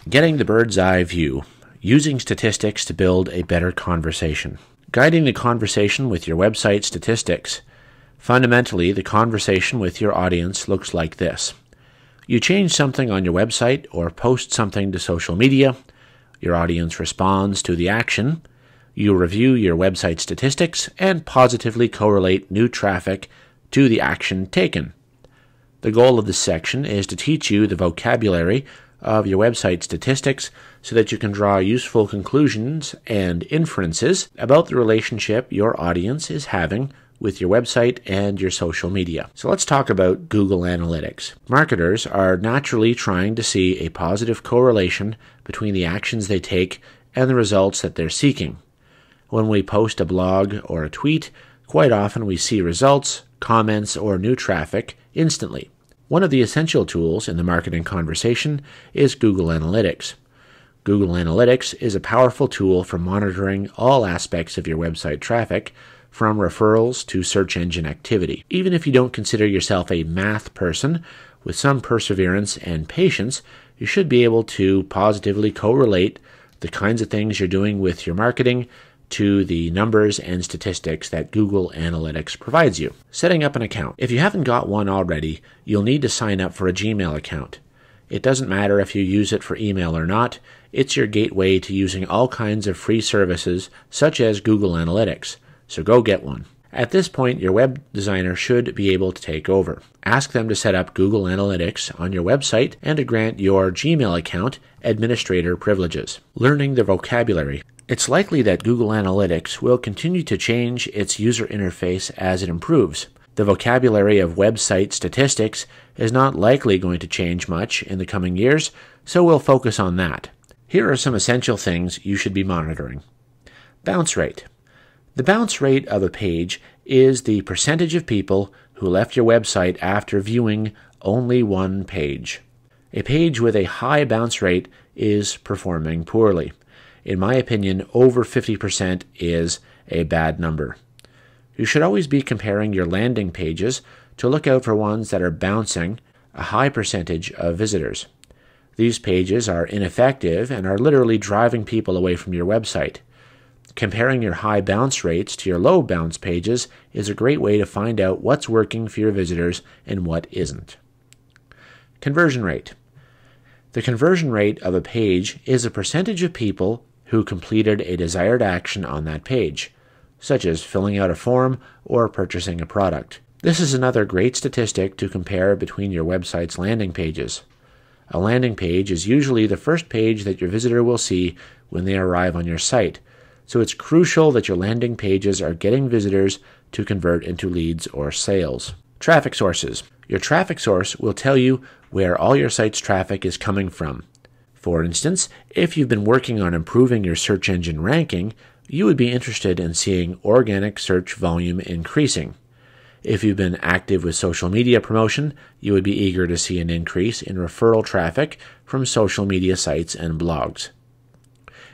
Getting the bird's eye view, using statistics to build a better conversation. Guiding the conversation with your website statistics. Fundamentally, the conversation with your audience looks like this. You change something on your website or post something to social media. Your audience responds to the action. You review your website statistics and positively correlate new traffic to the action taken. The goal of this section is to teach you the vocabulary of your website statistics so that you can draw useful conclusions and inferences about the relationship your audience is having with your website and your social media. So let's talk about Google Analytics. Marketers are naturally trying to see a positive correlation between the actions they take and the results that they're seeking. When we post a blog or a tweet, quite often we see results, comments, or new traffic instantly. One of the essential tools in the marketing conversation is Google Analytics. Google Analytics is a powerful tool for monitoring all aspects of your website traffic, from referrals to search engine activity. Even if you don't consider yourself a math person, with some perseverance and patience, you should be able to positively correlate the kinds of things you're doing with your marketing to the numbers and statistics that Google Analytics provides you. Setting up an account. If you haven't got one already, you'll need to sign up for a Gmail account. It doesn't matter if you use it for email or not, it's your gateway to using all kinds of free services such as Google Analytics, so go get one. At this point, your web designer should be able to take over. Ask them to set up Google Analytics on your website and to grant your Gmail account administrator privileges. Learning the vocabulary. It's likely that Google Analytics will continue to change its user interface as it improves. The vocabulary of website statistics is not likely going to change much in the coming years, so we'll focus on that. Here are some essential things you should be monitoring. Bounce rate. The bounce rate of a page is the percentage of people who left your website after viewing only one page. A page with a high bounce rate is performing poorly. In my opinion, over 50% is a bad number. You should always be comparing your landing pages to look out for ones that are bouncing a high percentage of visitors. These pages are ineffective and are literally driving people away from your website. Comparing your high bounce rates to your low bounce pages is a great way to find out what's working for your visitors and what isn't. Conversion rate. The conversion rate of a page is a percentage of people who completed a desired action on that page, such as filling out a form or purchasing a product. This is another great statistic to compare between your website's landing pages. A landing page is usually the first page that your visitor will see when they arrive on your site, so it's crucial that your landing pages are getting visitors to convert into leads or sales. Traffic sources. Your traffic source will tell you where all your site's traffic is coming from. For instance, if you've been working on improving your search engine ranking, you would be interested in seeing organic search volume increasing. If you've been active with social media promotion, you would be eager to see an increase in referral traffic from social media sites and blogs.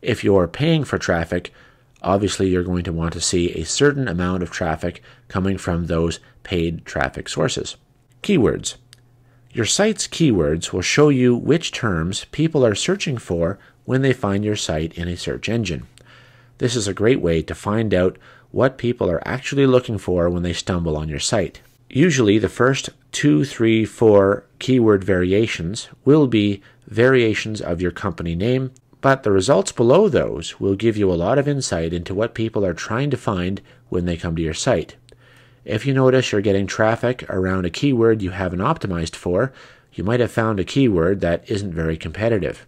If you're paying for traffic, obviously you're going to want to see a certain amount of traffic coming from those paid traffic sources. Keywords. Your site's keywords will show you which terms people are searching for when they find your site in a search engine. This is a great way to find out what people are actually looking for when they stumble on your site. Usually the first 2, 3, 4 keyword variations will be variations of your company name, but the results below those will give you a lot of insight into what people are trying to find when they come to your site. If you notice you're getting traffic around a keyword you haven't optimized for, you might have found a keyword that isn't very competitive.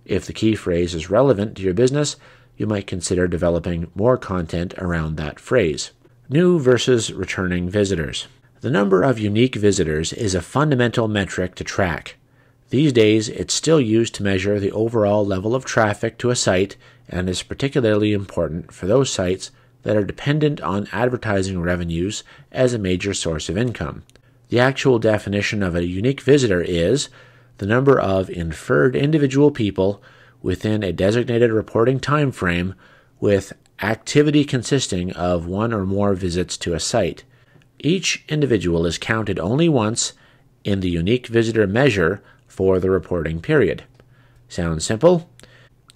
If the key phrase is relevant to your business, you might consider developing more content around that phrase. New versus returning visitors. The number of unique visitors is a fundamental metric to track. These days, it's still used to measure the overall level of traffic to a site and is particularly important for those sites that are dependent on advertising revenues as a major source of income. The actual definition of a unique visitor is the number of inferred individual people within a designated reporting time frame with activity consisting of one or more visits to a site. Each individual is counted only once in the unique visitor measure for the reporting period. Sounds simple?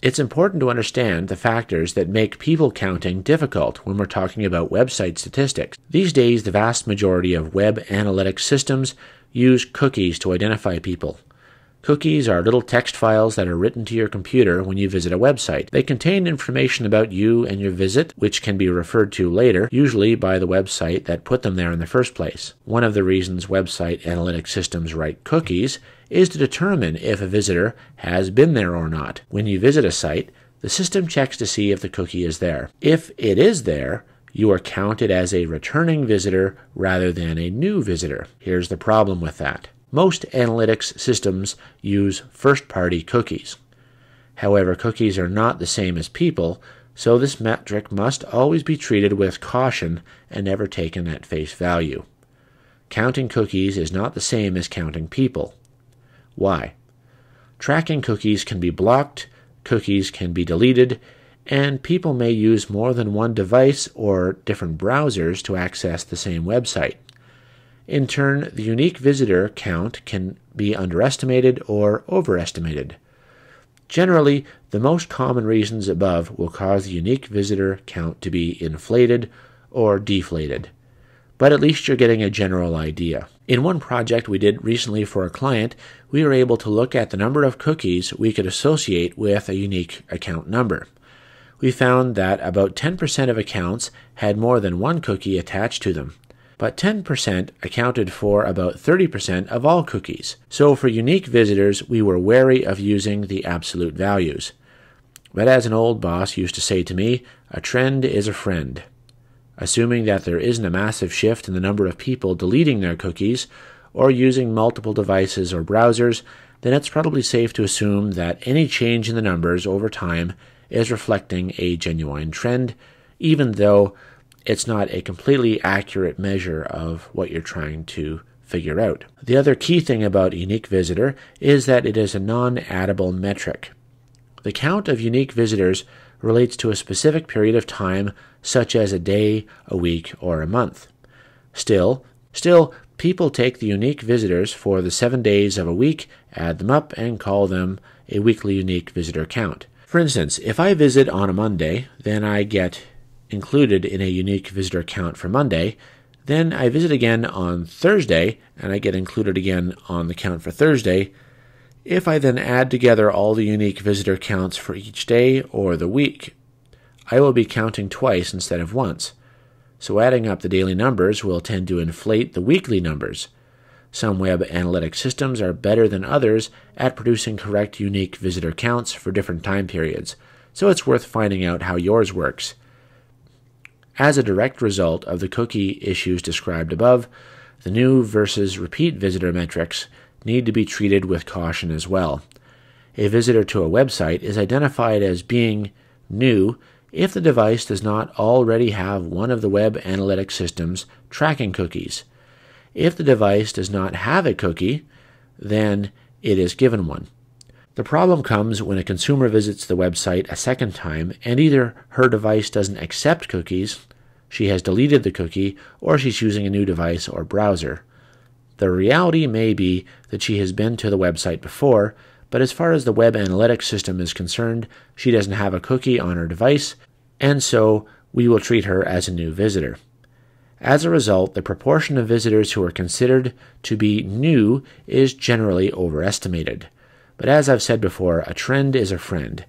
It's important to understand the factors that make people counting difficult when we're talking about website statistics. These days, the vast majority of web analytics systems use cookies to identify people. Cookies are little text files that are written to your computer when you visit a website. They contain information about you and your visit, which can be referred to later, usually by the website that put them there in the first place. One of the reasons website analytics systems write cookies is to determine if a visitor has been there or not. When you visit a site, the system checks to see if the cookie is there. If it is there, you are counted as a returning visitor rather than a new visitor. Here's the problem with that. Most analytics systems use first-party cookies. However, cookies are not the same as people, so this metric must always be treated with caution and never taken at face value. Counting cookies is not the same as counting people. Why? Tracking cookies can be blocked, cookies can be deleted, and people may use more than one device or different browsers to access the same website. In turn, the unique visitor count can be underestimated or overestimated. Generally, the most common reasons above will cause the unique visitor count to be inflated or deflated. But at least you're getting a general idea. In one project we did recently for a client, we were able to look at the number of cookies we could associate with a unique account number. We found that about 10% of accounts had more than one cookie attached to them. But 10% accounted for about 30% of all cookies. So for unique visitors, we were wary of using the absolute values. But as an old boss used to say to me, a trend is a friend. Assuming that there isn't a massive shift in the number of people deleting their cookies or using multiple devices or browsers, then it's probably safe to assume that any change in the numbers over time is reflecting a genuine trend, even though it's not a completely accurate measure of what you're trying to figure out. The other key thing about unique visitor is that it is a non-addable metric. The count of unique visitors relates to a specific period of time, such as a day, a week, or a month. Still, people take the unique visitors for the 7 days of a week, add them up, and call them a weekly unique visitor count. For instance, if I visit on a Monday, then I get included in a unique visitor count for Monday. Then I visit again on Thursday, and I get included again on the count for Thursday. If I then add together all the unique visitor counts for each day or the week, I will be counting twice instead of once. So adding up the daily numbers will tend to inflate the weekly numbers. Some web analytics systems are better than others at producing correct unique visitor counts for different time periods, so it's worth finding out how yours works. As a direct result of the cookie issues described above, the new versus repeat visitor metrics need to be treated with caution as well. A visitor to a website is identified as being new if the device does not already have one of the web analytics system's tracking cookies. If the device does not have a cookie, then it is given one. The problem comes when a consumer visits the website a second time and either her device doesn't accept cookies, she has deleted the cookie, or she's using a new device or browser. The reality may be that she has been to the website before, but as far as the web analytics system is concerned, she doesn't have a cookie on her device, and so we will treat her as a new visitor. As a result, the proportion of visitors who are considered to be new is generally overestimated. But as I've said before, a trend is a friend,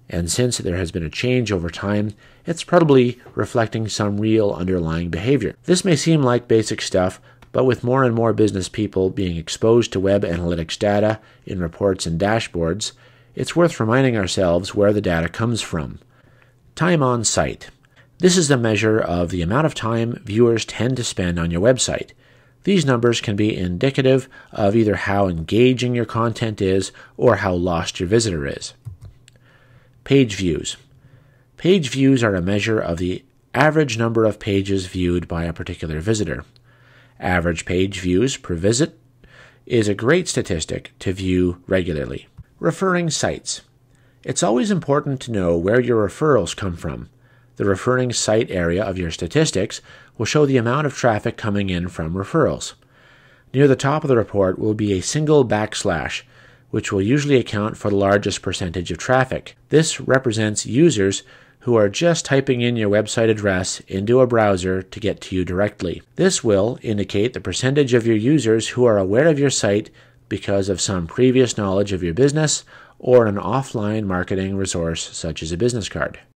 and since there has been a change over time, it's probably reflecting some real underlying behavior. This may seem like basic stuff, but with more and more business people being exposed to web analytics data in reports and dashboards, it's worth reminding ourselves where the data comes from. Time on site. This is the measure of the amount of time viewers tend to spend on your website. These numbers can be indicative of either how engaging your content is or how lost your visitor is. Page views. Page views are a measure of the average number of pages viewed by a particular visitor. Average page views per visit is a great statistic to view regularly. Referring sites. It's always important to know where your referrals come from. The referring site area of your statistics will show the amount of traffic coming in from referrals. Near the top of the report will be a single backslash, which will usually account for the largest percentage of traffic. This represents users who are just typing in your website address into a browser to get to you directly. This will indicate the percentage of your users who are aware of your site because of some previous knowledge of your business or an offline marketing resource such as a business card.